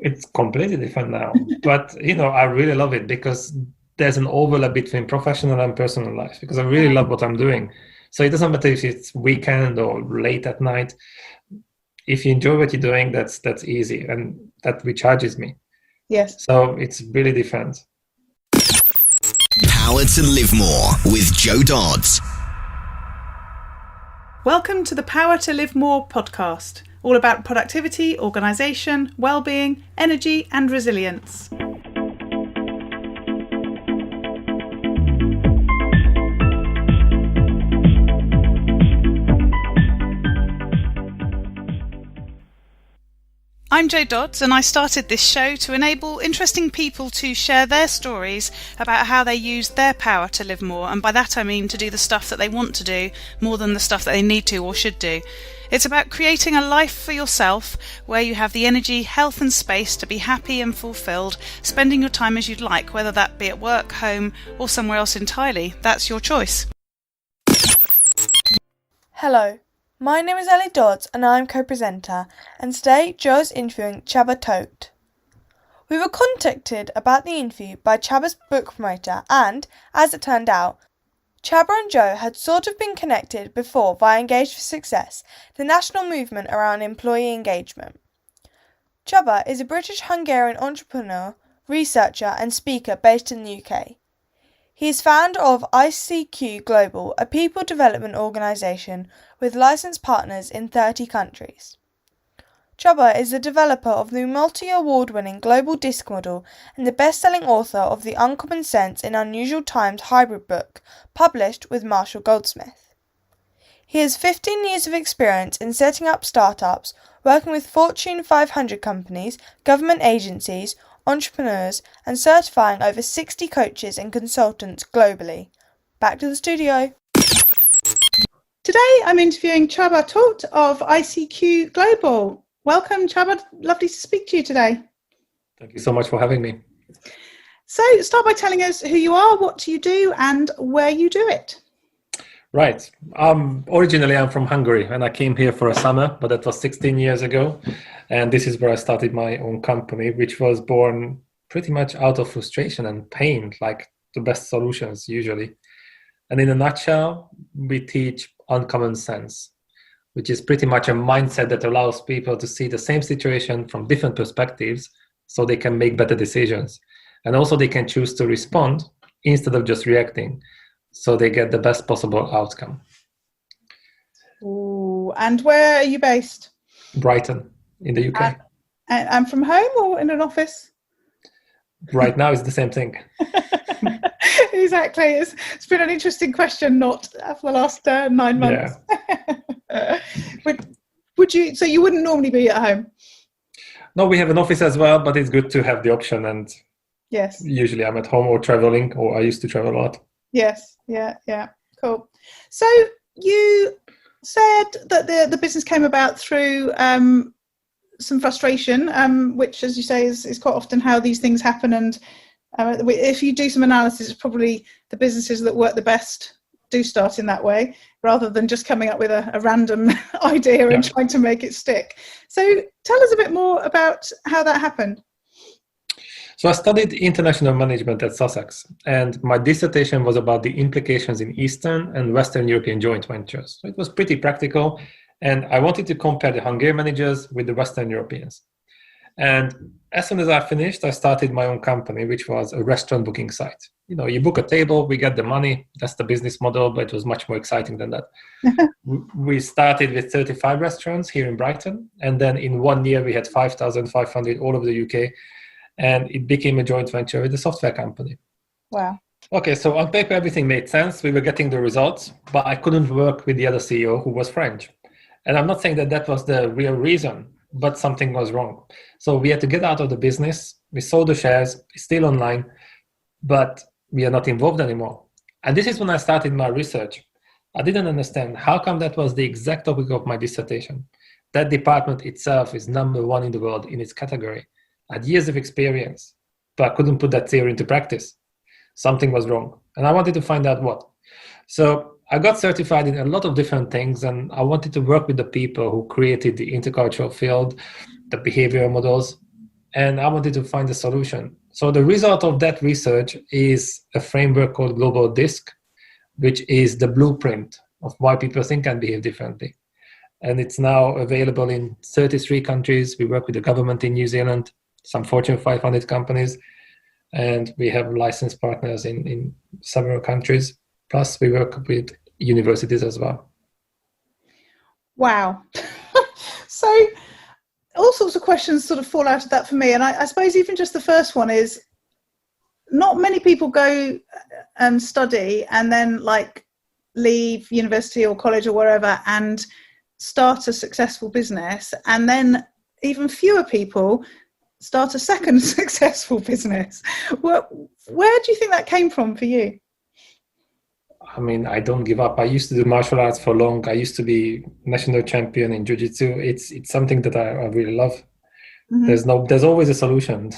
It's completely different now. But, I really love it because there's an overlap between professional and personal life because I really love what I'm doing. So it doesn't matter if it's weekend or late at night. If you enjoy what you're doing, that's easy, and that recharges me. Yes. So it's really different. Power to Live More with Dodds. Welcome to the Power to Live More podcast, all about productivity, organisation, well-being, energy and resilience. I'm Dodds, and I started this show to enable interesting people to share their stories about how they use their power to live more, and by that I mean to do the stuff that they want to do more than the stuff that they need to or should do. It's about creating a life for yourself where you have the energy, health and space to be happy and fulfilled, spending your time as you'd like, whether that be at work, home or somewhere else entirely. That's your choice. Hello. My name is Ellie Dodds and I'm co-presenter, and today Joe is interviewing Csaba Toth. We were contacted about the interview by Csaba's book promoter and, as it turned out, Csaba and Joe had sort of been connected before via Engage for Success, the national movement around employee engagement. Csaba is a British-Hungarian entrepreneur, researcher and speaker based in the UK. He is founder of ICQ Global, a people development organisation with licensed partners in 30 countries. Csaba is the developer of the multi-award-winning Global Disc Model and the best-selling author of the Uncommon Sense in Unusual Times hybrid book, published with Marshall Goldsmith. He has 15 years of experience in setting up startups, working with Fortune 500 companies, government agencies, entrepreneurs, and certifying over 60 coaches and consultants globally. Back to the studio. Today I'm interviewing Csaba Toth of ICQ Global. Welcome, Csaba. Lovely to speak to you today. Thank you so much for having me. So start by telling us who you are, what you do, and where you do it. Right. Originally, I'm from Hungary, and I came here for a summer, but that was 16 years ago. And this is where I started my own company, which was born pretty much out of frustration and pain, like the best solutions usually. And in a nutshell, we teach uncommon sense, which is pretty much a mindset that allows people to see the same situation from different perspectives so they can make better decisions. And also they can choose to respond instead of just reacting, so they get the best possible outcome. Ooh, and where are you based? Brighton, in the UK. And from home or in an office? Right now it's the same thing. Exactly. It's been an interesting question, not for the last 9 months. Yeah. Would you? So you wouldn't normally be at home? No, we have an office as well, but it's good to have the option. And yes, usually I'm at home or traveling, or I used to travel a lot. Yes. Yeah. Cool. So you said that the business came about through some frustration, which, as you say, is quite often how these things happen. And if you do some analysis, it's probably the businesses that work the best do start in that way, rather than just coming up with a random idea and trying to make it stick. So tell us a bit more about how that happened. So I studied international management at Sussex, and my dissertation was about the implications in Eastern and Western European joint ventures. So it was pretty practical, and I wanted to compare the Hungarian managers with the Western Europeans. And as soon as I finished, I started my own company, which was a restaurant booking site. You book a table, we get the money. That's the business model, but it was much more exciting than that. We started with 35 restaurants here in Brighton, and then in 1 year we had 5,500 all over the UK. And it became a joint venture with a software company. Wow. Okay, so on paper, everything made sense. We were getting the results, but I couldn't work with the other CEO, who was French. And I'm not saying that was the real reason, but something was wrong. So we had to get out of the business. We sold the shares, it's still online, but we are not involved anymore. And this is when I started my research. I didn't understand how come that was the exact topic of my dissertation. That department itself is number 1 in the world in its category. I had years of experience, but I couldn't put that theory into practice. Something was wrong, and I wanted to find out what. So I got certified in a lot of different things, and I wanted to work with the people who created the intercultural field, the behavioral models, and I wanted to find a solution. So the result of that research is a framework called Global DISC, which is the blueprint of why people think and behave differently. And it's now available in 33 countries. We work with the government in New Zealand, some Fortune 500 companies, and we have licensed partners in several countries. Plus, we work with universities as well. Wow. So all sorts of questions sort of fall out of that for me. And I suppose even just the first one is, not many people go and study and then like leave university or college or wherever and start a successful business, and then even fewer people start a second successful business. Where do you think that came from for you? I mean, I don't give up. I used to do martial arts for long. I used to be national champion in jiu-jitsu. It's something that I really love. Mm-hmm. There's always a solution.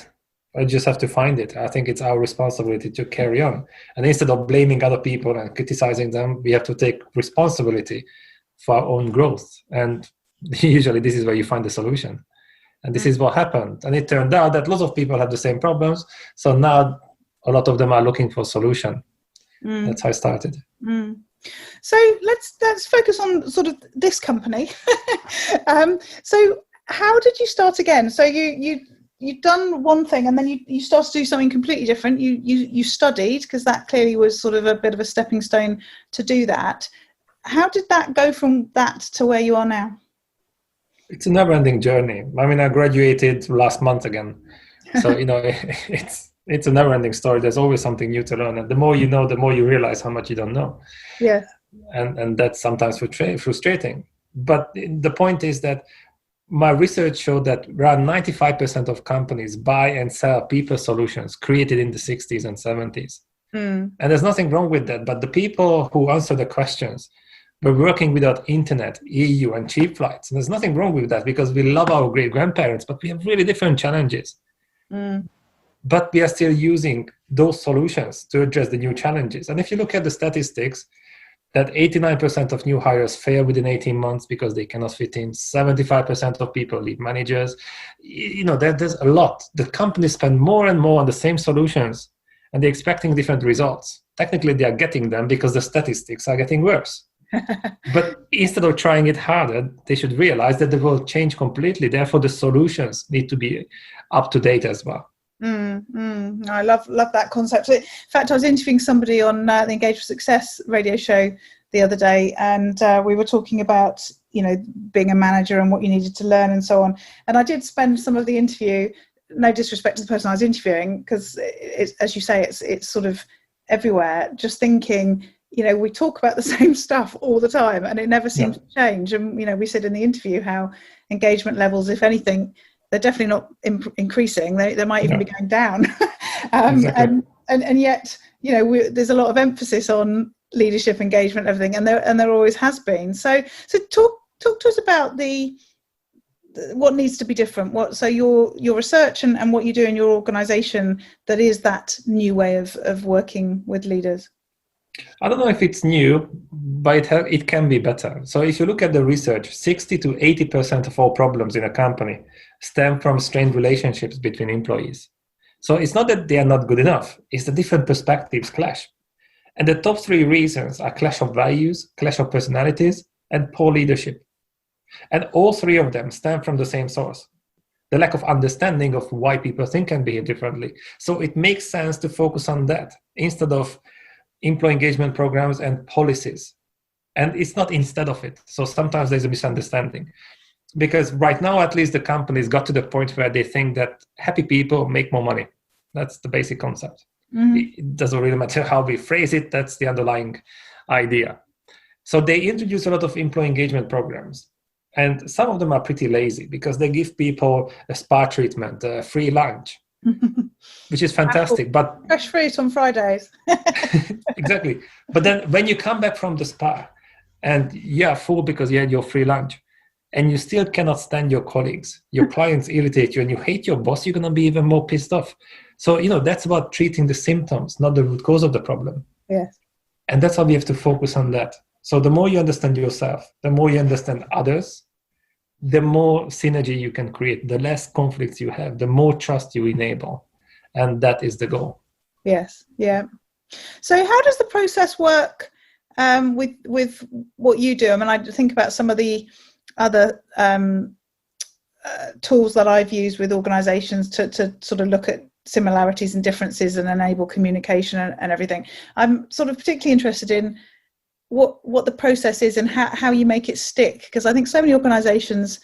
I just have to find it. I think it's our responsibility to carry on. And instead of blaming other people and criticizing them, we have to take responsibility for our own growth. And usually this is where you find the solution. And this is what happened. And it turned out that lots of people have the same problems. So now a lot of them are looking for a solution. That's how I started. So let's focus on sort of this company. So how did you start again? So you'd done one thing and then you started to do something completely different. You studied, because that clearly was sort of a bit of a stepping stone to do that. How did that go from that to where you are now? It's a never-ending journey. I mean, I graduated last month again. So, it's a never-ending story. There's always something new to learn. And the more you know, the more you realize how much you don't know. Yeah. And that's sometimes frustrating. But the point is that my research showed that around 95% of companies buy and sell people solutions created in the 60s and 70s. And there's nothing wrong with that. But the people who answer the questions were working without internet, EU, and cheap flights. And there's nothing wrong with that, because we love our great-grandparents, but we have really different challenges. But we are still using those solutions to address the new challenges. And if you look at the statistics, that 89% of new hires fail within 18 months because they cannot fit in. 75% of people leave managers. There's a lot. The companies spend more and more on the same solutions, and they're expecting different results. Technically, they are getting them because the statistics are getting worse. But instead of trying it harder, they should realize that the world changed completely. Therefore, the solutions need to be up to date as well. I love that concept. In fact, I was interviewing somebody on the Engage for Success radio show the other day, and we were talking about being a manager and what you needed to learn and so on. And I did spend some of the interview, no disrespect to the person I was interviewing, because as you say, it's sort of everywhere, just thinking, we talk about the same stuff all the time and it never seems to change. And we said in the interview how engagement levels, if anything, they're definitely not increasing. They might even be going down. Exactly. And yet, there's a lot of emphasis on leadership, engagement, everything, and there always has been. So talk to us about what needs to be different. So your research and what you do in your organisation that is that new way of working with leaders. I don't know if it's new, but it can be better. So if you look at the research, 60 to 80% of all problems in a company stem from strained relationships between employees. So it's not that they are not good enough, it's the different perspectives clash. And the top three reasons are clash of values, clash of personalities, and poor leadership. And all three of them stem from the same source: the lack of understanding of why people think and behave differently. So it makes sense to focus on that instead of employee engagement programs and policies. And it's not instead of it. So sometimes there's a misunderstanding. Because right now, at least, the companies got to the point where they think that happy people make more money. That's the basic concept. It doesn't really matter how we phrase it. That's the underlying idea. So they introduce a lot of employee engagement programs. And some of them are pretty lazy because they give people a spa treatment, a free lunch, which is fantastic. But fresh fruit on Fridays. Exactly. But then when you come back from the spa and you are full because you had your free lunch, and you still cannot stand your colleagues, your clients irritate you, and you hate your boss, you're going to be even more pissed off. So, that's about treating the symptoms, not the root cause of the problem. Yes. And that's how we have to focus on that. So the more you understand yourself, the more you understand others, the more synergy you can create, the less conflicts you have, the more trust you enable. And that is the goal. Yes. Yeah. So how does the process work with what you do? I mean, I think about some of the other tools that I've used with organizations to sort of look at similarities and differences and enable communication and everything. I'm sort of particularly interested in what the process is and how you make it stick, because I think so many organizations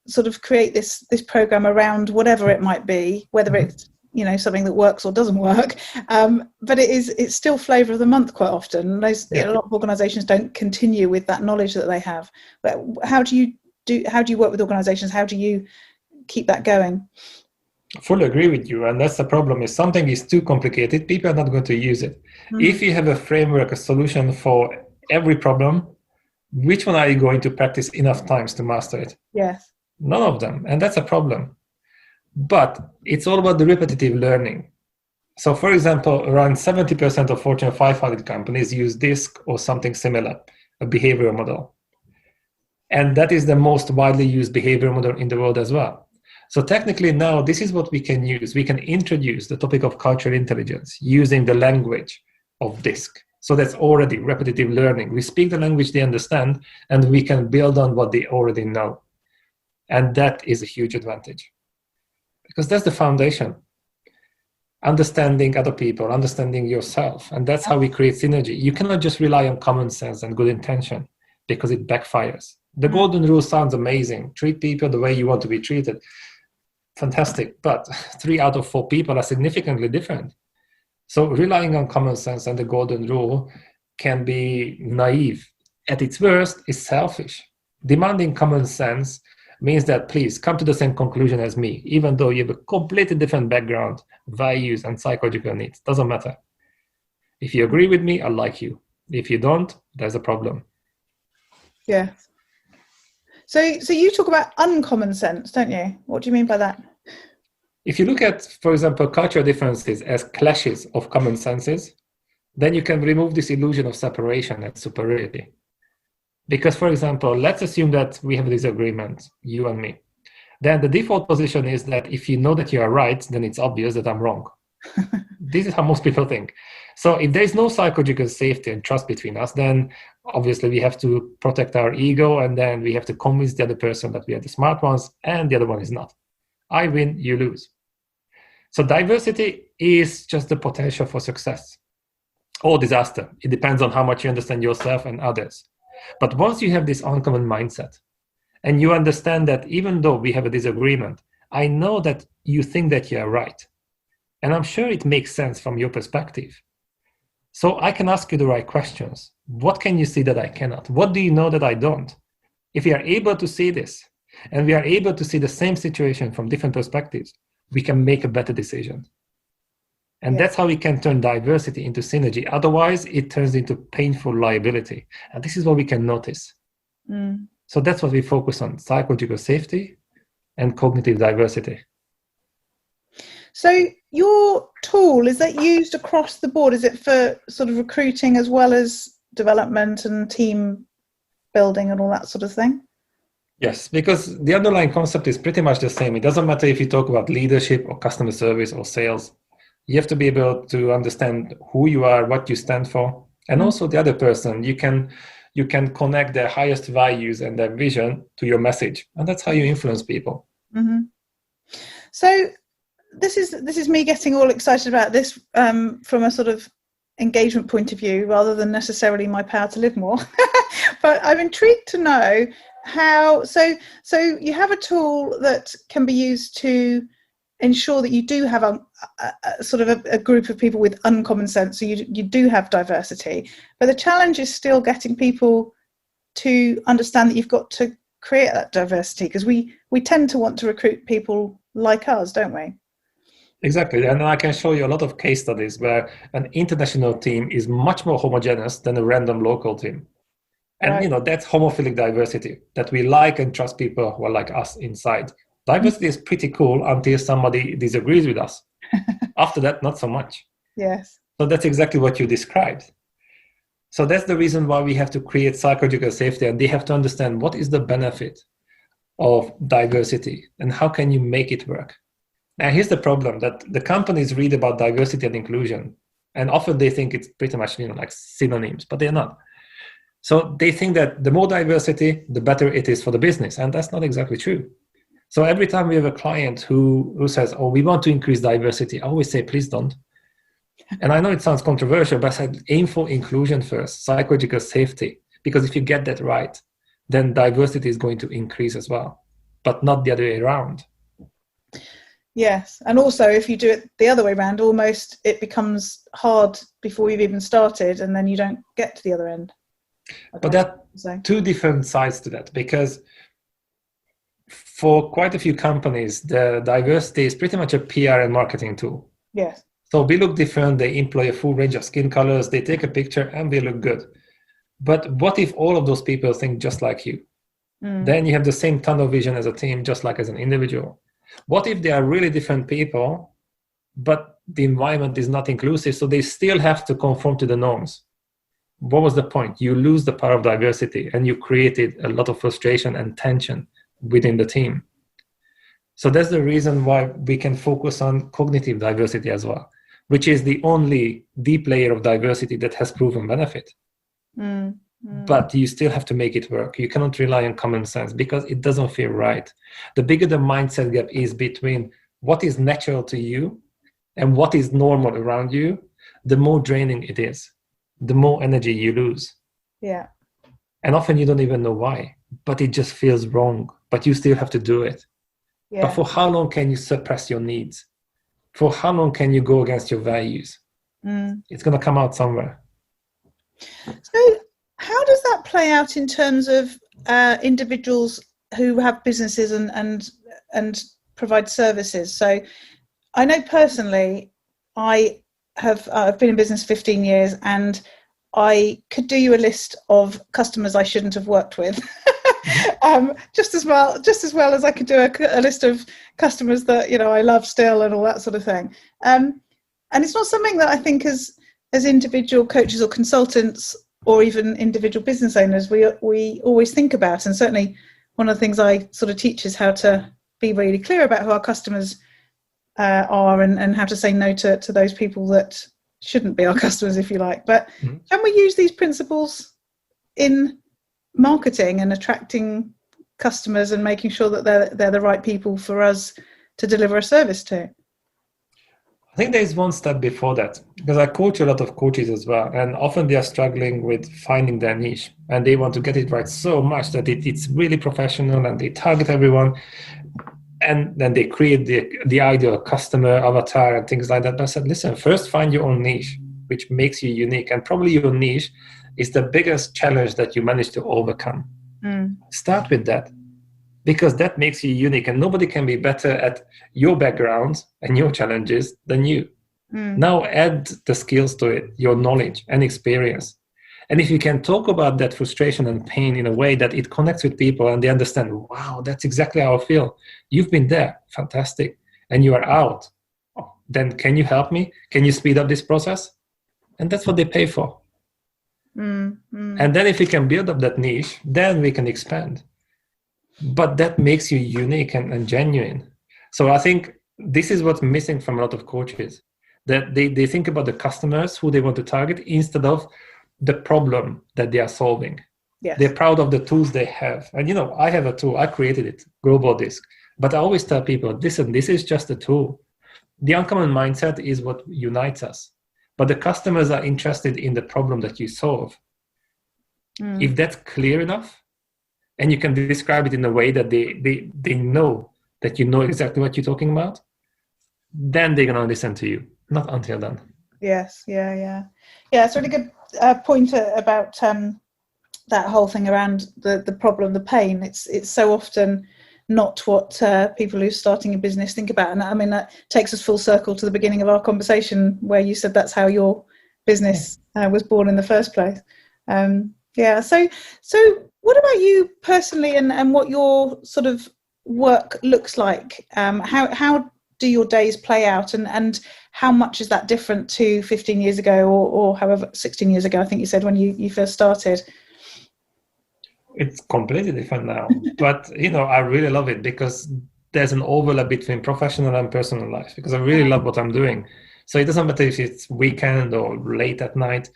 sort of create this program around whatever it might be, whether it's something that works or doesn't work, but it's still flavor of the month quite often. A lot of organizations don't continue with that knowledge that they have. But how do you work with organizations? How do you keep that going? I fully agree with you, and that's the problem. If something is too complicated, people are not going to use it. If you have a framework, a solution for every problem, which one are you going to practice enough times to master it? Yes. None of them, and that's a problem. But it's all about the repetitive learning. So, for example, around 70% of Fortune 500 companies use DISC or something similar, a behavioral model. And that is the most widely used behavioral model in the world as well. So technically now, this is what we can use. We can introduce the topic of cultural intelligence using the language of DISC. So that's already repetitive learning. We speak the language they understand, and we can build on what they already know. And that is a huge advantage, because that's the foundation. Understanding other people, understanding yourself. And that's how we create synergy. You cannot just rely on common sense and good intention, because it backfires. The golden rule sounds amazing. Treat people the way you want to be treated. Fantastic. But 3 out of 4 people are significantly different. So relying on common sense and the golden rule can be naive. At its worst, it's selfish. Demanding common sense means that please come to the same conclusion as me, even though you have a completely different background, values, and psychological needs. Doesn't matter. If you agree with me, I like you. If you don't, there's a problem. Yeah. So you talk about uncommon sense, don't you? What do you mean by that? If you look at, for example, cultural differences as clashes of common senses, then you can remove this illusion of separation and superiority. Because, for example, let's assume that we have a disagreement, you and me. Then the default position is that if you know that you are right, then it's obvious that I'm wrong. This is how most people think. So if there is no psychological safety and trust between us, then obviously we have to protect our ego, and then we have to convince the other person that we are the smart ones and the other one is not. I win, you lose. So diversity is just the potential for success or disaster. It depends on how much you understand yourself and others. But once you have this uncommon mindset and you understand that even though we have a disagreement, I know that you think that you are right. And I'm sure it makes sense from your perspective. So I can ask you the right questions. What can you see that I cannot? What do you know that I don't? If we are able to see this, and we are able to see the same situation from different perspectives, we can make a better decision. And that's how we can turn diversity into synergy. Otherwise, it turns into painful liability. And this is what we can notice. So that's what we focus on: psychological safety and cognitive diversity. So your tool, is that used across the board? Is it for sort of recruiting as well as development and team building and all that sort of thing? Yes, because the underlying concept is pretty much the same. It doesn't matter if you talk about leadership or customer service or sales. You have to be able to understand who you are, what you stand for, and also the other person. You can connect their highest values and their vision to your message, and that's how you influence people. Mm-hmm. So this is me getting all excited about this from a sort of engagement point of view, rather than necessarily my power to live more. But I'm intrigued to know how. So you have a tool that can be used to ensure that you do have a sort of a group of people with uncommon sense, so you do have diversity, but the challenge is still getting people to understand that you've got to create that diversity, because we tend to want to recruit people like us, don't we? Exactly, and I can show you a lot of case studies where an international team is much more homogeneous than a random local team. And right. That's homophilic diversity, that we like and trust people who are like us inside. Diversity is pretty cool until somebody disagrees with us. After that, not so much. Yes. So that's exactly what you described. So that's the reason why we have to create psychological safety, and they have to understand what is the benefit of diversity, and how can you make it work? Now, here's the problem, that the companies read about diversity and inclusion, and often they think it's pretty much, like synonyms, but they're not. So they think that the more diversity, the better it is for the business, and that's not exactly true. So every time we have a client who says, oh, we want to increase diversity, I always say, please don't. And I know it sounds controversial, but I said, aim for inclusion first, psychological safety, because if you get that right, then diversity is going to increase as well, but not the other way around. Yes, and also if you do it the other way around, almost it becomes hard before you've even started, and then you don't get to the other end. But there are two different sides to that, because for quite a few companies, the diversity is pretty much a PR and marketing tool. Yes. So we look different, they employ a full range of skin colors, they take a picture and they look good. But what if all of those people think just like you? Then you have the same tunnel vision as a team, just like as an individual. What if they are really different people, but the environment is not inclusive, so they still have to conform to the norms? What was the point? You lose the power of diversity, and you created a lot of frustration and tension within the team. So that's the reason why we can focus on cognitive diversity as well, which is the only deep layer of diversity that has proven benefit. But you still have to make it work. You cannot rely on common sense because it doesn't feel right. The bigger the mindset gap is between what is natural to you and what is normal around you, the more draining it is, the more energy you lose. Yeah. And often you don't even know why, but it just feels wrong, but you still have to do it. Yeah. But for how long can you suppress your needs? For how long can you go against your values? It's going to come out somewhere. So how does that play out in terms of individuals who have businesses and provide services? So I know personally, I've been in business 15 years, and I could do you a list of customers I shouldn't have worked with. Just as well as I could do a list of customers that I love still and all that sort of thing. And it's not something that I think as individual coaches or consultants or even individual business owners we always think about. And certainly one of the things I sort of teach is how to be really clear about who our customers are and how to say no to those people that shouldn't be our customers, if you like. But can we use these principles in marketing and attracting customers and making sure that they're the right people for us to deliver a service to? I think there is one step before that, because I coach a lot of coaches as well, and often they are struggling with finding their niche, and they want to get it right so much that it's really professional, and they target everyone, and then they create the ideal customer avatar and things like that. But I said, listen, first find your own niche, which makes you unique, and probably your niche is the biggest challenge that you manage to overcome. Start with that, because that makes you unique, and nobody can be better at your background and your challenges than you. Now add the skills to it, your knowledge and experience. And if you can talk about that frustration and pain in a way that it connects with people and they understand, wow, that's exactly how I feel. You've been there, fantastic, and you are out. Then can you help me? Can you speed up this process? And that's what they pay for. And then if we can build up that niche, then we can expand. But that makes you unique and genuine. So I think this is what's missing from a lot of coaches, that they think about the customers who they want to target instead of the problem that they are solving. Yes. They're proud of the tools they have. And I have a tool, I created it, Global Disc. But I always tell people, listen, this is just a tool. The uncommon mindset is what unites us. But the customers are interested in the problem that you solve. If that's clear enough, and you can describe it in a way that they know that you know exactly what you're talking about, then they're going to listen to you. Not until then. Yes, yeah. It's a really good point about that whole thing around the problem, the pain. It's so often not what people who are starting a business think about. And I mean, that takes us full circle to the beginning of our conversation where you said that's how your business was born in the first place. So what about you personally and what your sort of work looks like? How do your days play out and how much is that different to 15 years ago or however 16 years ago, I think you said, when you first started? It's completely different now. But, I really love it because there's an overlap between professional and personal life because I really love what I'm doing. So it doesn't matter if it's weekend or late at night.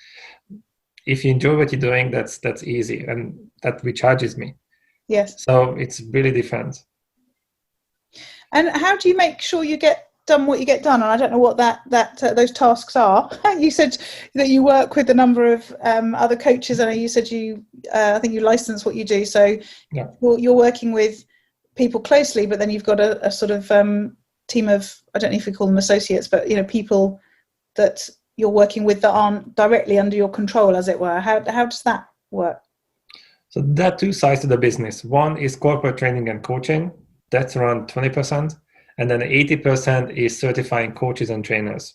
If you enjoy what you're doing, that's easy, and that recharges me. Yes. So it's really different. And how do you make sure you get done what you get done? And I don't know what those tasks are. You said that you work with a number of other coaches, and you said I think you license what you do. So yeah. You're working with people closely, but then you've got a sort of team of, I don't know if we call them associates, but people that you're working with that aren't directly under your control, as it were. How does that work? So there are two sides to the business. One is corporate training and coaching. That's around 20%. And then 80% is certifying coaches and trainers.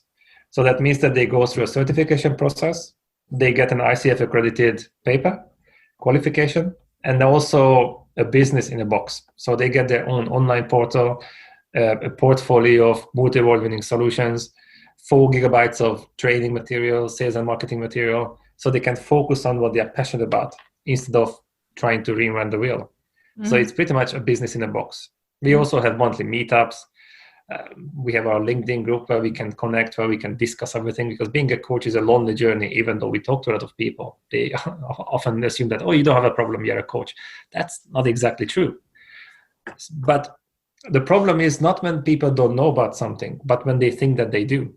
So that means that they go through a certification process. They get an ICF accredited paper, qualification, and also a business in a box. So they get their own online portal, a portfolio of multi-award winning solutions, 4 gigabytes of training material, sales and marketing material, so they can focus on what they are passionate about instead of trying to reinvent the wheel. So it's pretty much a business in a box. We also have monthly meetups. We have our LinkedIn group where we can connect, where we can discuss everything, because being a coach is a lonely journey. Even though we talk to a lot of people, they often assume that, you don't have a problem, you're a coach. That's not exactly true. But the problem is not when people don't know about something, but when they think that they do.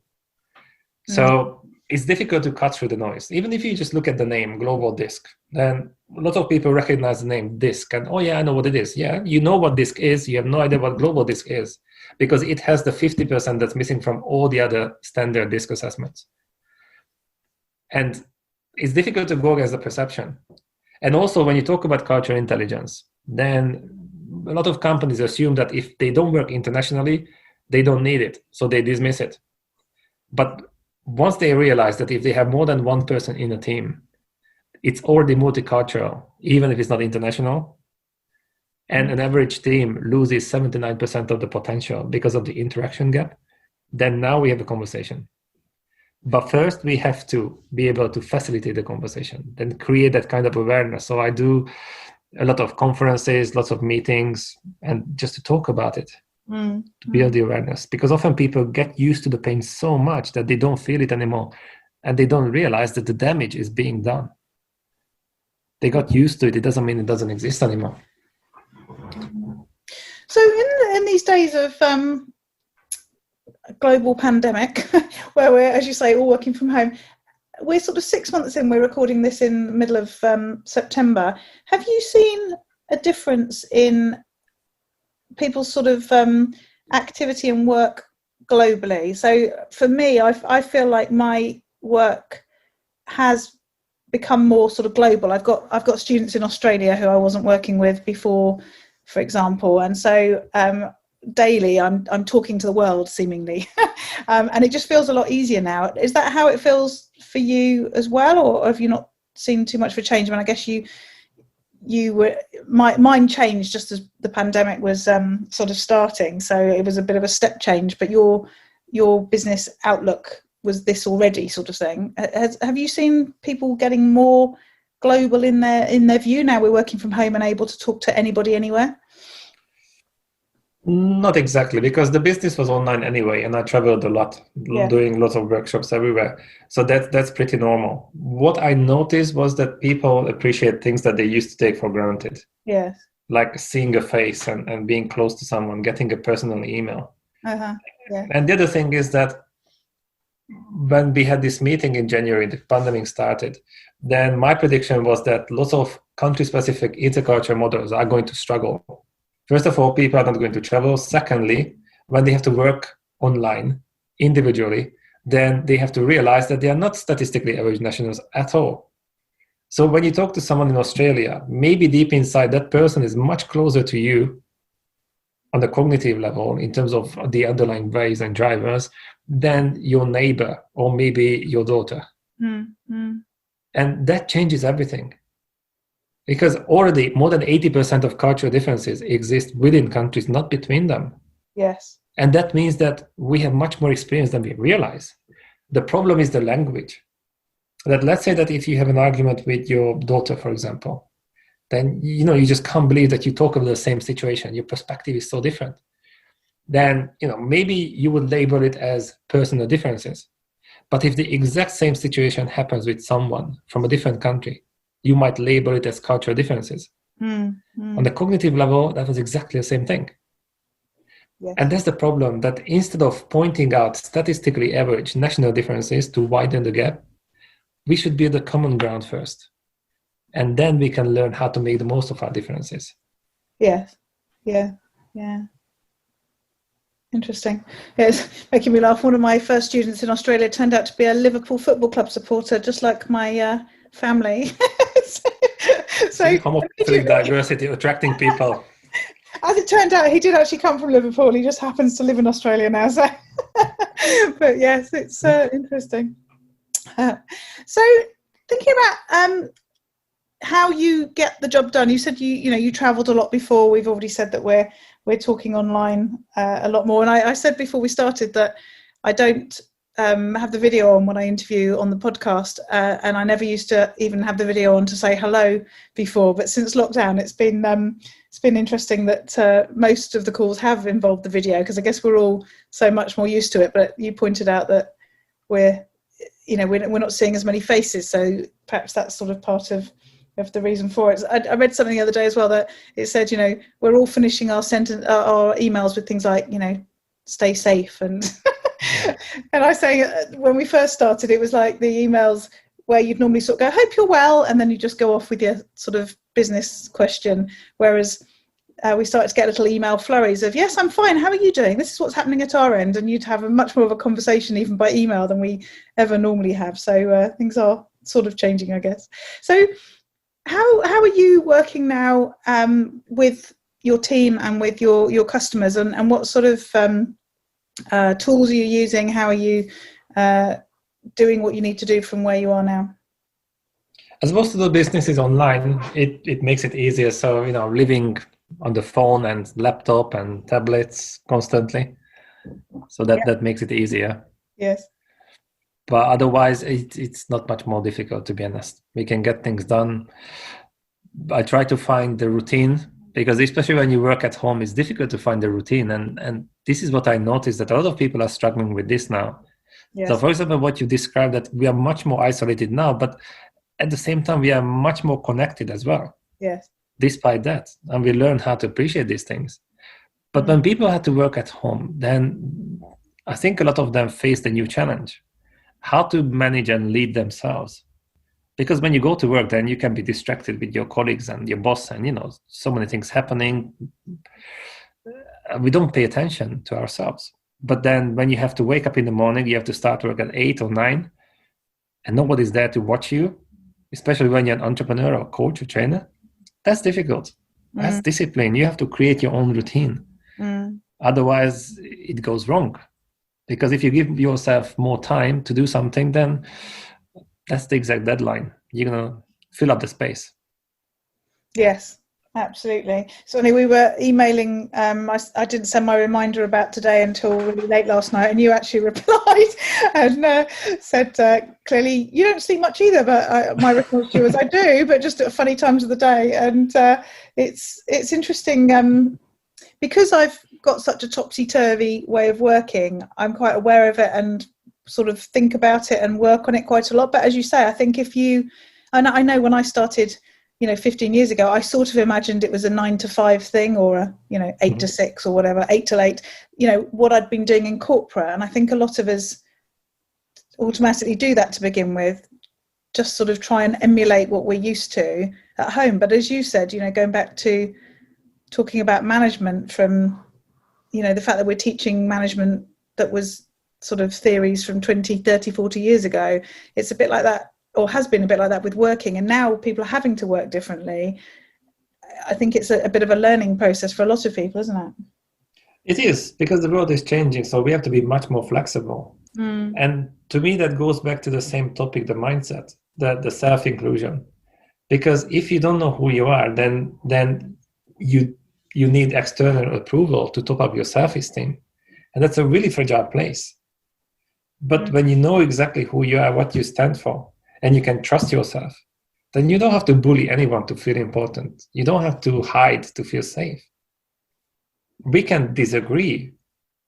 So it's difficult to cut through the noise. Even if you just look at the name Global Disc, then a lot of people recognize the name Disc and, I know what it is. Yeah, you know what Disc is. You have no idea what Global Disc is because it has the 50% that's missing from all the other standard disc assessments. And it's difficult to go against the perception. And also when you talk about cultural intelligence, then a lot of companies assume that if they don't work internationally, they don't need it. So they dismiss it. But once they realize that if they have more than one person in a team, it's already multicultural, even if it's not international. And an average team loses 79% of the potential because of the interaction gap. Then now we have a conversation. But first, we have to be able to facilitate the conversation, then create that kind of awareness. So I do a lot of conferences, lots of meetings, and just to talk about it. To build the awareness, because often people get used to the pain so much that they don't feel it anymore, and they don't realize that the damage is being done. They got used to it. It doesn't mean it doesn't exist anymore. So in these days of global pandemic, where we're, as you say, all working from home, we're sort of 6 months in. We're recording this in the middle of September. Have you seen a difference in people's sort of activity and work globally? So for me, I feel like my work has become more sort of global. I've got students in Australia who I wasn't working with before, for example, and so daily I'm talking to the world seemingly, and it just feels a lot easier now. Is that how it feels for you as well, or have you not seen too much of a change? I mean, I guess you were, mine changed just as the pandemic was sort of starting, so it was a bit of a step change, but your business outlook was this already, sort of thing. Have you seen people getting more global in their view now we're working from home and able to talk to anybody anywhere? Not exactly, because the business was online anyway, and I traveled a lot, doing lots of workshops everywhere. So that's pretty normal. What I noticed was that people appreciate things that they used to take for granted. Yes. Like seeing a face and being close to someone, getting a personal email. Yeah. And the other thing is that when we had this meeting in January, the pandemic started, then my prediction was that lots of country-specific intercultural models are going to struggle. First of all, people are not going to travel. Secondly, when they have to work online individually, then they have to realize that they are not statistically average nationals at all. So when you talk to someone in Australia, maybe deep inside that person is much closer to you on the cognitive level in terms of the underlying values and drivers than your neighbor or maybe your daughter. Mm-hmm. And that changes everything. Because already more than 80% of cultural differences exist within countries, not between them. Yes. And that means that we have much more experience than we realize. The problem is the language. That let's say that if you have an argument with your daughter, for example, then, you just can't believe that you talk about the same situation. Your perspective is so different. Then, maybe you would label it as personal differences. But if the exact same situation happens with someone from a different country, you might label it as cultural differences. On the cognitive level, that was exactly the same thing. Yes. And that's the problem, that instead of pointing out statistically average national differences to widen the gap, we should build a common ground first. And then we can learn how to make the most of our differences. Yes. Yeah. Interesting. Yeah, it's making me laugh. One of my first students in Australia turned out to be a Liverpool Football Club supporter, just like my family. So homophilic diversity, attracting people. As it turned out, he did actually come from Liverpool. He just happens to live in Australia now. So, but yes, it's interesting. So, thinking about how you get the job done. You said you travelled a lot before. We've already said that we're talking online a lot more. And I said before we started that I don't have the video on when I interview on the podcast, and I never used to even have the video on to say hello before. But since lockdown, it's been interesting that most of the calls have involved the video, because I guess we're all so much more used to it. But you pointed out that we're not seeing as many faces, so perhaps that's sort of part of the reason for it. I read something the other day as well that it said, we're all finishing our emails with things like, stay safe and and I was saying when we first started, it was like the emails where you'd normally sort of go, hope you're well, and then you just go off with your sort of business question, whereas we started to get little email flurries of, yes, I'm fine, how are you doing, this is what's happening at our end, and you'd have a much more of a conversation even by email than we ever normally have. So things are sort of changing, I guess. So how are you working now with your team and with your customers, and what sort of tools are you using? How are you doing what you need to do from where you are now? As most of the business is online, it makes it easier. So, living on the phone and laptop and tablets constantly. So that makes it easier. Yes. But otherwise, it's not much more difficult, to be honest. We can get things done. I try to find the routine, because especially when you work at home, it's difficult to find the routine. And this is what I noticed, that a lot of people are struggling with this now. Yes. So, for example, what you described, that we are much more isolated now, but at the same time, we are much more connected as well. Yes. Despite that, and we learn how to appreciate these things. But when people had to work at home, then I think a lot of them faced a new challenge: how to manage and lead themselves. Because when you go to work, then you can be distracted with your colleagues and your boss, and so many things happening. We don't pay attention to ourselves. But then when you have to wake up in the morning, you have to start work at 8 or 9, and nobody's there to watch you, especially when you're an entrepreneur or coach or trainer. That's difficult. That's discipline. You have to create your own routine. Otherwise, it goes wrong. Because if you give yourself more time to do something, then that's the exact deadline. You're going to fill up the space. Yes, absolutely. So anyway, we were emailing. I didn't send my reminder about today until really late last night, and you actually replied and said, clearly, you don't sleep much either, but my response to you was, I do, but just at funny times of the day. And it's interesting because I've got such a topsy-turvy way of working. I'm quite aware of it and sort of think about it and work on it quite a lot. But as you say, I think I know when I started 15 years ago, I sort of imagined it was a 9 to 5 thing, or a 8 to 6 or whatever, 8 till 8, what I'd been doing in corporate. And I think a lot of us automatically do that to begin with, just sort of try and emulate what we're used to at home. But as you said, going back to talking about management from, the fact that we're teaching management that was sort of theories from 20, 30, 40 years ago, it's a bit like that, or has been a bit like that with working, and now people are having to work differently. I think it's a bit of a learning process for a lot of people, isn't it? It is, because the world is changing, so we have to be much more flexible. And to me, that goes back to the same topic, the mindset, the self-inclusion. Because if you don't know who you are, then you need external approval to top up your self-esteem. And that's a really fragile place. But when you know exactly who you are, what you stand for, and you can trust yourself, then you don't have to bully anyone to feel important. You don't have to hide to feel safe. We can disagree.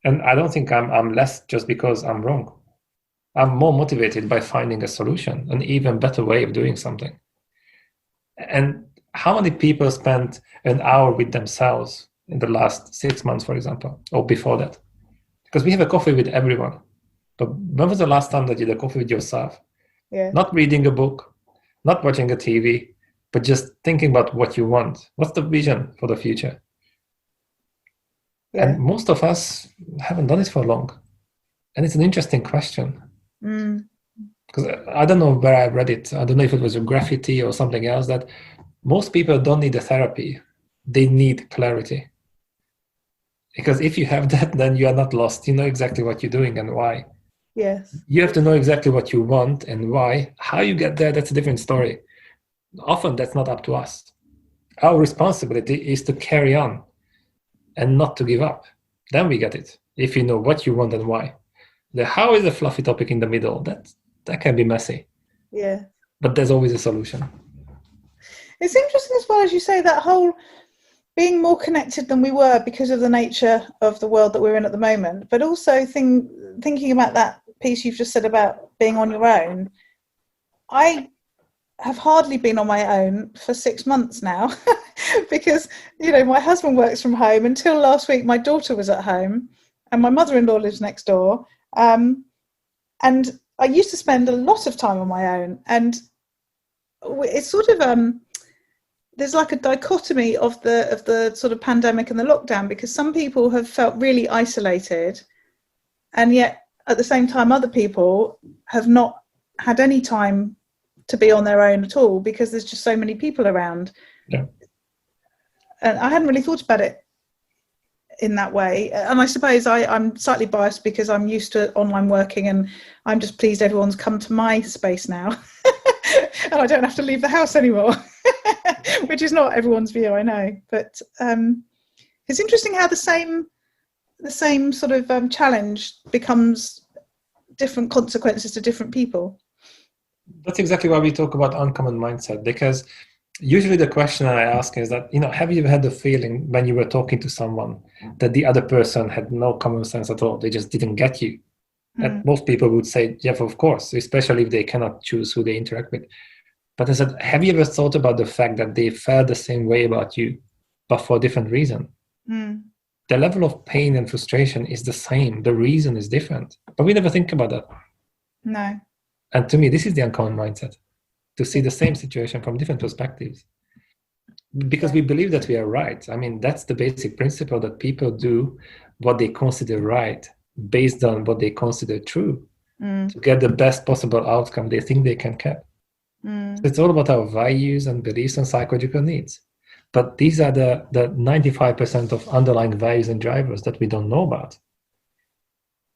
And I don't think I'm less just because I'm wrong. I'm more motivated by finding a solution, an even better way of doing something. And how many people spent an hour with themselves in the last 6 months, for example, or before that? Because we have a coffee with everyone. But when was the last time that you had a coffee with yourself? Yeah. Not reading a book, not watching a TV, but just thinking about what you want. What's the vision for the future? Yeah. And most of us haven't done it for long. And it's an interesting question. Because I don't know where I read it. I don't know if it was a graffiti or something else, that most people don't need a therapy. They need clarity. Because if you have that, then you are not lost. You know exactly what you're doing and why. Yes. You have to know exactly what you want and why. How you get there, that's a different story. Often that's not up to us. Our responsibility is to carry on and not to give up. Then we get it. If you know what you want and why. The how is a fluffy topic in the middle. That can be messy. Yeah. But there's always a solution. It's interesting as well, as you say, that whole being more connected than we were because of the nature of the world that we're in at the moment, but also thinking about that piece you've just said about being on your own. I have hardly been on my own for 6 months now because, my husband works from home. Until last week, my daughter was at home and my mother-in-law lives next door. And I used to spend a lot of time on my own, and it's sort of there's like a dichotomy of the sort of pandemic and the lockdown, because some people have felt really isolated, and yet at the same time other people have not had any time to be on their own at all because there's just so many people around. Yeah. And I hadn't really thought about it in that way, and I suppose I'm slightly biased because I'm used to online working, and I'm just pleased everyone's come to my space now and I don't have to leave the house anymore which is not everyone's view, I know, but it's interesting how the same sort of challenge becomes different consequences to different people. That's exactly why we talk about uncommon mindset, because usually the question I ask is that, have you ever had the feeling when you were talking to someone that the other person had no common sense at all? They just didn't get you. And most people would say, yeah, of course, especially if they cannot choose who they interact with. But I said, have you ever thought about the fact that they felt the same way about you, but for a different reason? The level of pain and frustration is the same. The reason is different. But we never think about that. No. And to me, this is the uncommon mindset, to see the same situation from different perspectives. Because we believe that we are right. I mean, that's the basic principle, that people do what they consider right based on what they consider true to get the best possible outcome they think they can get. So it's all about our values and beliefs and psychological needs. But these are the 95% of underlying values and drivers that we don't know about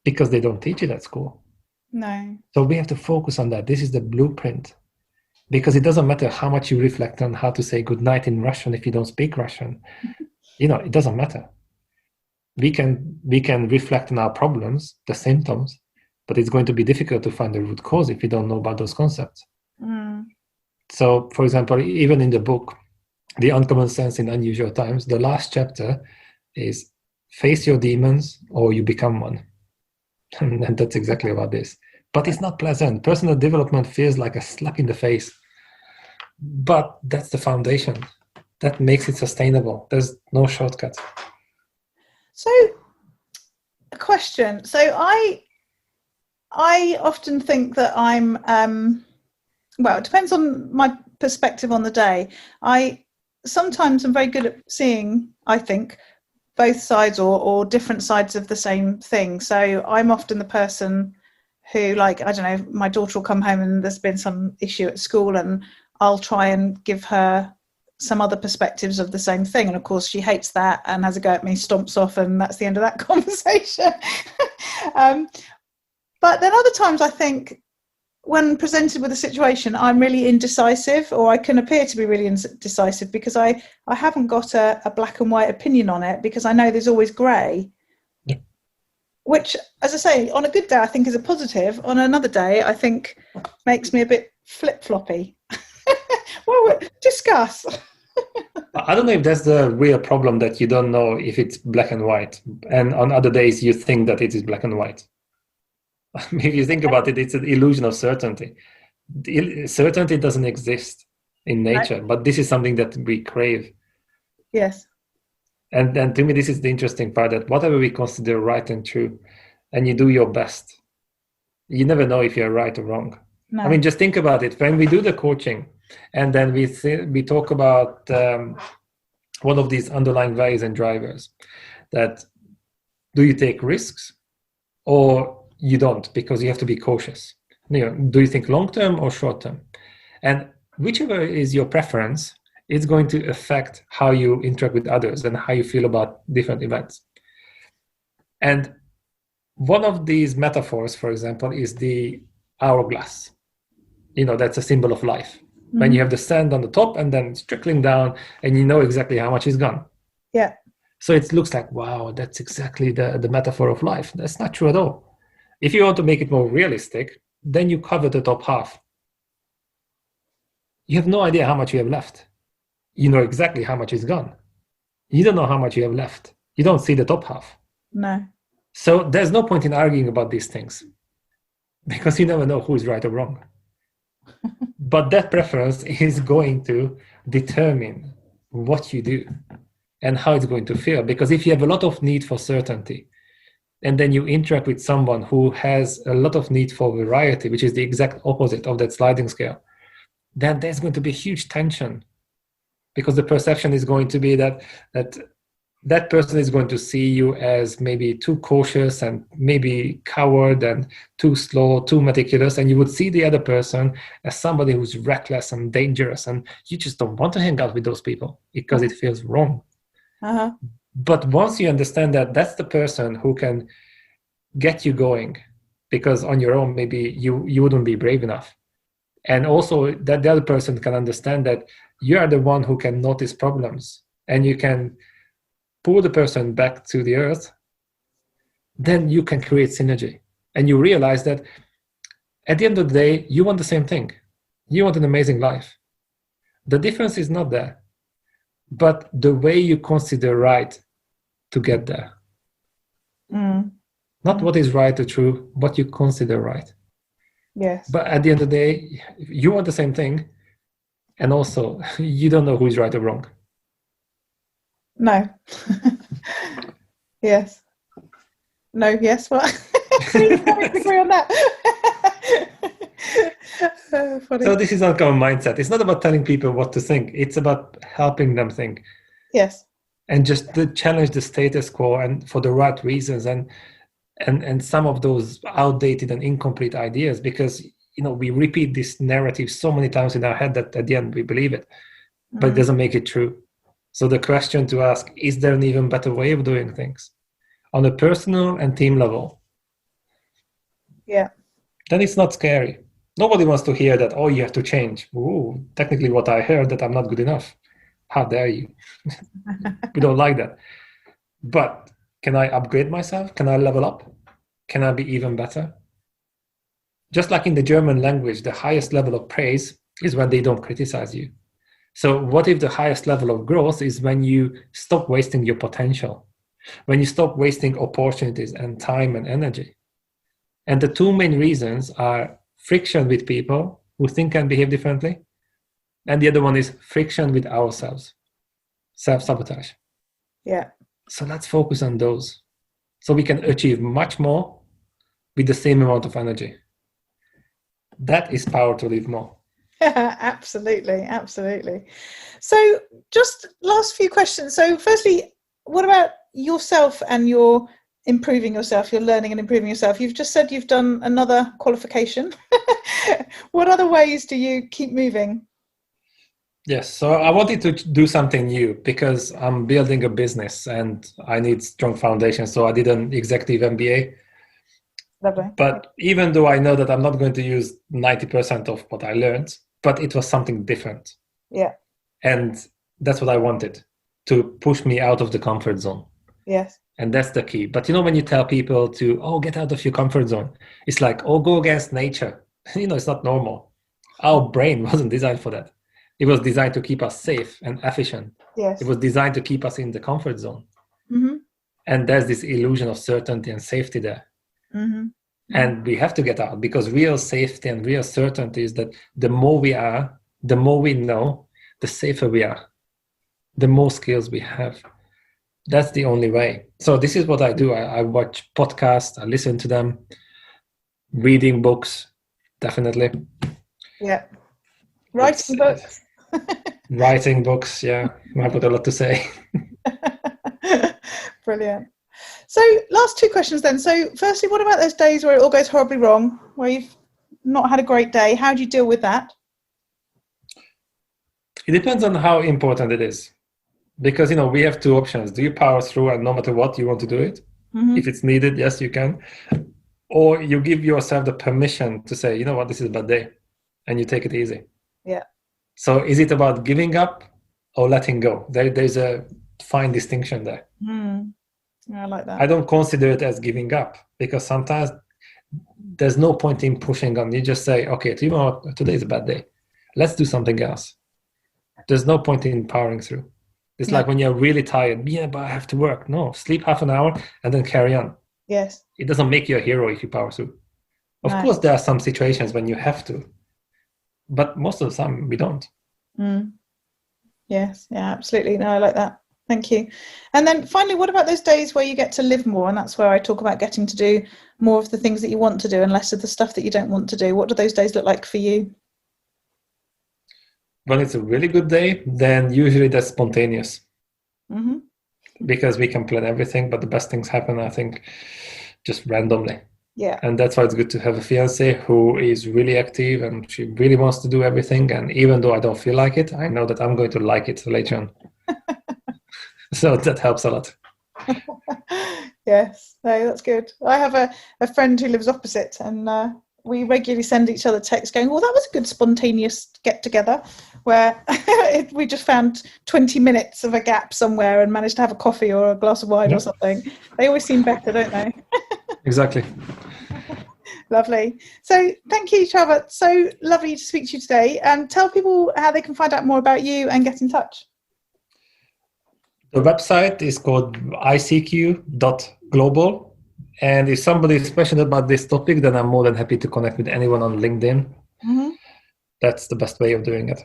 because they don't teach it at school. No. So we have to focus on that. This is the blueprint, because it doesn't matter how much you reflect on how to say goodnight in Russian if you don't speak Russian. It doesn't matter. We can reflect on our problems, the symptoms, but it's going to be difficult to find the root cause if you don't know about those concepts. So, for example, even in the book, The Uncommon Sense in Unusual Times, the last chapter is face your demons or you become one. And that's exactly about this. But it's not pleasant. Personal development feels like a slap in the face. But that's the foundation. That makes it sustainable. There's no shortcut. So, a question. So I often think that I'm, it depends on my perspective on the day. Sometimes I'm very good at seeing, I think, both sides or different sides of the same thing. So I'm often the person who, like, I don't know, my daughter will come home and there's been some issue at school and I'll try and give her some other perspectives of the same thing. And of course she hates that and has a go at me, stomps off, and that's the end of that conversation. But then other times I think when presented with a situation, I'm really indecisive, or I can appear to be really indecisive because I haven't got a black and white opinion on it, because I know there's always grey. Yeah. Which, as I say, on a good day I think is a positive. On another day I think makes me a bit flip-floppy. Well, discuss. I don't know if that's the real problem, that you don't know if it's black and white, and on other days you think that it is black and white. If you think about it, it's an illusion of certainty. Certainty doesn't exist in nature, but this is something that we crave. Yes. And to me, this is the interesting part, that whatever we consider right and true, and you do your best, you never know if you're right or wrong. No. I mean, just think about it. When we do the coaching, and then we talk about one of these underlying values and drivers, that do you take risks or you don't, because you have to be cautious. Do you think long term or short term? And whichever is your preference, it's going to affect how you interact with others and how you feel about different events. And one of these metaphors, for example, is the hourglass. That's a symbol of life. Mm-hmm. When you have the sand on the top and then it's trickling down, and you know exactly how much is gone. Yeah. So it looks like, wow, that's exactly the metaphor of life. That's not true at all. If you want to make it more realistic, then you cover the top half. You have no idea how much you have left. You know exactly how much is gone. You don't know how much you have left. You don't see the top half. No. So there's no point in arguing about these things, because you never know who is right or wrong. But that preference is going to determine what you do and how it's going to feel. Because if you have a lot of need for certainty, and then you interact with someone who has a lot of need for variety, which is the exact opposite of that sliding scale, then there's going to be huge tension, because the perception is going to be that person is going to see you as maybe too cautious and maybe coward and too slow, too meticulous, and you would see the other person as somebody who's reckless and dangerous, and you just don't want to hang out with those people because it feels wrong. Uh-huh. But once you understand that that's the person who can get you going, because on your own maybe you wouldn't be brave enough, and also that the other person can understand that you are the one who can notice problems and you can pull the person back to the earth, then you can create synergy. And you realize that at the end of the day, you want the same thing. You want an amazing life. The difference is not there, but the way you consider right to get there. Not what is right or true, what you consider right. Yes. But at the end of the day, you want the same thing, and also you don't know who is right or wrong. No. Yes. No, yes. Well, we agree on that. So this is uncommon mindset. It's not about telling people what to think. It's about helping them think. Yes. And just to challenge the status quo, and for the right reasons, and some of those outdated and incomplete ideas, because we repeat this narrative so many times in our head that at the end we believe it, but it doesn't make it true. So the question to ask, is there an even better way of doing things on a personal and team level? Yeah. Then it's not scary. Nobody wants to hear that, oh, you have to change. Ooh, technically what I heard, that I'm not good enough. How dare you? We don't like that. But can I upgrade myself? Can I level up? Can I be even better? Just like in the German language, the highest level of praise is when they don't criticize you. So what if the highest level of growth is when you stop wasting your potential, when you stop wasting opportunities and time and energy? And the two main reasons are friction with people who think and behave differently, and the other one is friction with ourselves, self-sabotage. Yeah. So let's focus on those, so we can achieve much more with the same amount of energy. That is power to live more. Absolutely. So just last few questions. So firstly, what about yourself and your improving yourself, your learning and improving yourself? You've just said you've done another qualification. What other ways do you keep moving? Yes, so I wanted to do something new because I'm building a business and I need strong foundation. So I did an executive MBA. Lovely. But even though I know that I'm not going to use 90% of what I learned, but it was something different. Yeah. And that's what I wanted, to push me out of the comfort zone. Yes. And that's the key. But when you tell people to, get out of your comfort zone, it's like, go against nature. It's not normal. Our brain wasn't designed for that. It was designed to keep us safe and efficient. Yes. It was designed to keep us in the comfort zone. Mm-hmm. And there's this illusion of certainty and safety there. Mm-hmm. And we have to get out, because real safety and real certainty is that the more we are, the more we know, the safer we are, the more skills we have. That's the only way. So this is what I do. I watch podcasts, I listen to them, reading books, definitely. Yeah. Writing books. Writing books, yeah. I've got a lot to say. Brilliant. So last two questions then. So firstly, what about those days where it all goes horribly wrong, where you've not had a great day? How do you deal with that? It depends on how important it is. Because, we have two options. Do you power through and no matter what, you want to do it? Mm-hmm. If it's needed, yes, you can. Or you give yourself the permission to say, you know what, this is a bad day. And you take it easy. Yeah. So is it about giving up or letting go? There's a fine distinction there. I like that. I don't consider it as giving up, because sometimes there's no point in pushing on. You just say, okay, you know what, today is a bad day. Let's do something else. There's no point in powering through. It's like when you're really tired. Yeah, but I have to work. No, sleep half an hour and then carry on. Yes. It doesn't make you a hero if you power through. Of course, there are some situations when you have to, but most of the time we don't. Yes, yeah, absolutely. No, I like that. Thank you. And then finally, what about those days where you get to live more? And that's where I talk about getting to do more of the things that you want to do and less of the stuff that you don't want to do. What do those days look like for you? When it's a really good day, then usually that's spontaneous. Mm-hmm. Because we can plan everything, but the best things happen, I think, just randomly. Yeah. And that's why it's good to have a fiance who is really active and she really wants to do everything. And even though I don't feel like it, I know that I'm going to like it later on. So that helps a lot. Yes, no, that's good. I have a friend who lives opposite, and we regularly send each other texts going, well, that was a good spontaneous get together, where we just found 20 minutes of a gap somewhere and managed to have a coffee or a glass of wine or something. They always seem better, don't they? Exactly. Lovely. So thank you, Csaba. So lovely to speak to you today. And tell people how they can find out more about you and get in touch. The website is called ICQ.Global. And if somebody is passionate about this topic, then I'm more than happy to connect with anyone on LinkedIn. Mm-hmm. That's the best way of doing it.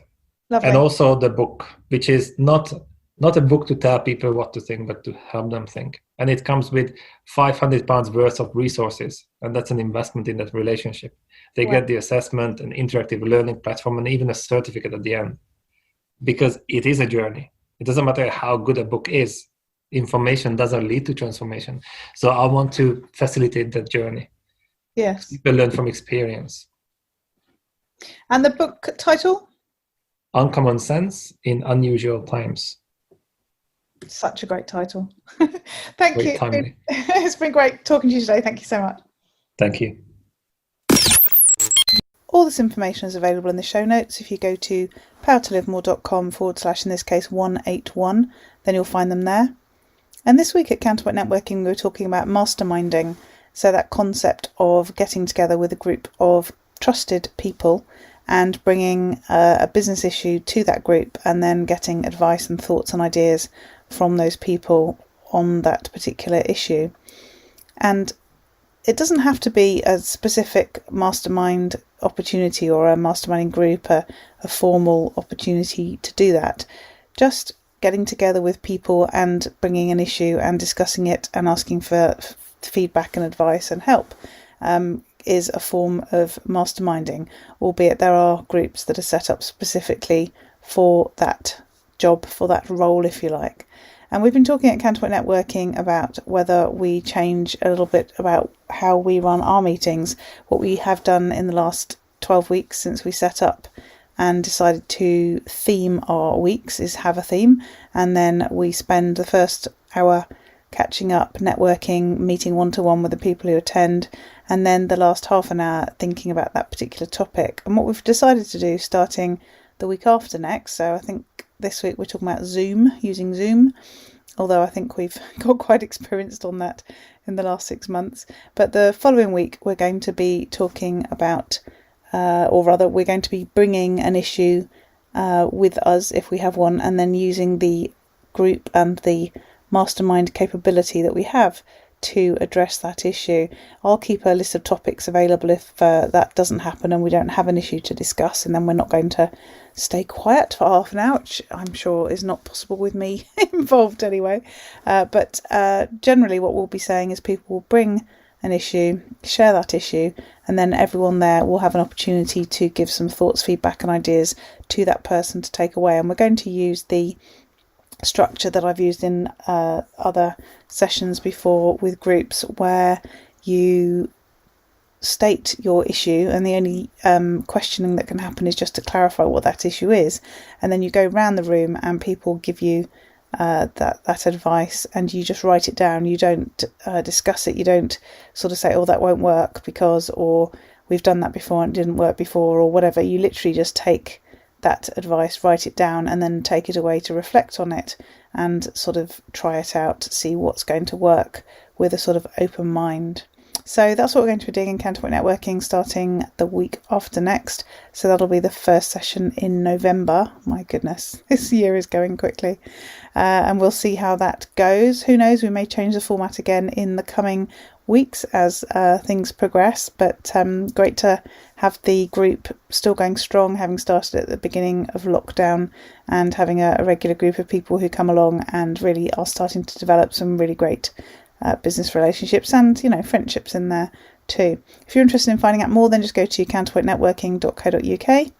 Lovely. And also the book, which is not a book to tell people what to think, but to help them think. And it comes with £500 worth of resources. And that's an investment in that relationship. They get the assessment, an interactive learning platform, and even a certificate at the end. Because it is a journey. It doesn't matter how good a book is. Information doesn't lead to transformation. So I want to facilitate that journey. Yes. People learn from experience. And the book title? Uncommon Sense in Unusual Times. Such a great title. Thank you. Timely. It's been great talking to you today. Thank you so much. Thank you. All this information is available in the show notes. If you go to powertolivemore.com / in this case 181, then you'll find them there. And this week at Counterpoint Networking, we were talking about masterminding. So that concept of getting together with a group of trusted people and bringing a business issue to that group and then getting advice and thoughts and ideas from those people on that particular issue. And it doesn't have to be a specific mastermind opportunity or a masterminding group, a formal opportunity to do that. Just getting together with people and bringing an issue and discussing it and asking for feedback and advice and help is a form of masterminding, albeit there are groups that are set up specifically for that job, for that role, if you like. And we've been talking at Counterpoint Networking about whether we change a little bit about how we run our meetings. What we have done in the last 12 weeks since we set up and decided to theme our weeks is have a theme. And then we spend the first hour catching up, networking, meeting one-to-one with the people who attend, and then the last half an hour thinking about that particular topic. And what we've decided to do starting the week after next, so I think this week we're talking about using Zoom, although I think we've got quite experienced on that in the last 6 months. But the following week we're going to be talking about, or rather we're going to be bringing an issue with us if we have one, and then using the group and the mastermind capability that we have to address that issue. I'll keep a list of topics available if that doesn't happen and we don't have an issue to discuss, and then we're not going to stay quiet for half an hour, which I'm sure is not possible with me involved anyway. But generally what we'll be saying is people will bring an issue, share that issue, and then everyone there will have an opportunity to give some thoughts, feedback and ideas to that person to take away. And we're going to use the structure that I've used in other sessions before with groups, where you state your issue and the only questioning that can happen is just to clarify what that issue is, and then you go around the room and people give you that advice, and you just write it down. You don't discuss it. You don't sort of say, oh, that won't work because, or we've done that before and it didn't work before, or whatever. You literally just take that advice, write it down, and then take it away to reflect on it and sort of try it out, see what's going to work with a sort of open mind. So that's what we're going to be doing in Counterpoint Networking starting the week after next. So that'll be the first session in November. My goodness, this year is going quickly. And we'll see how that goes. Who knows, we may change the format again in the coming weeks as things progress. But great to have the group still going strong, having started at the beginning of lockdown, and having a regular group of people who come along and really are starting to develop some really great business relationships and, you know, friendships in there too. If you're interested in finding out more, then just go to counterpointnetworking.co.uk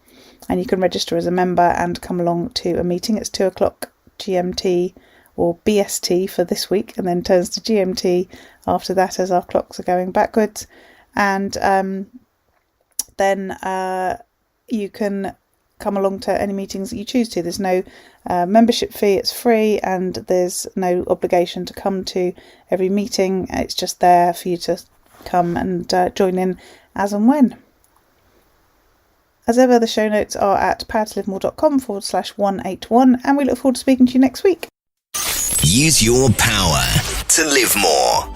and you can register as a member and come along to a meeting. It's 2:00 GMT or BST for this week, and then turns to GMT after that as our clocks are going backwards. And then you can come along to any meetings that you choose to. There's no membership fee, it's free, and there's no obligation to come to every meeting. It's just there for you to come and join in as and when. As ever, the show notes are at powertolivemore.com/181, and we look forward to speaking to you next week. Use your power to live more.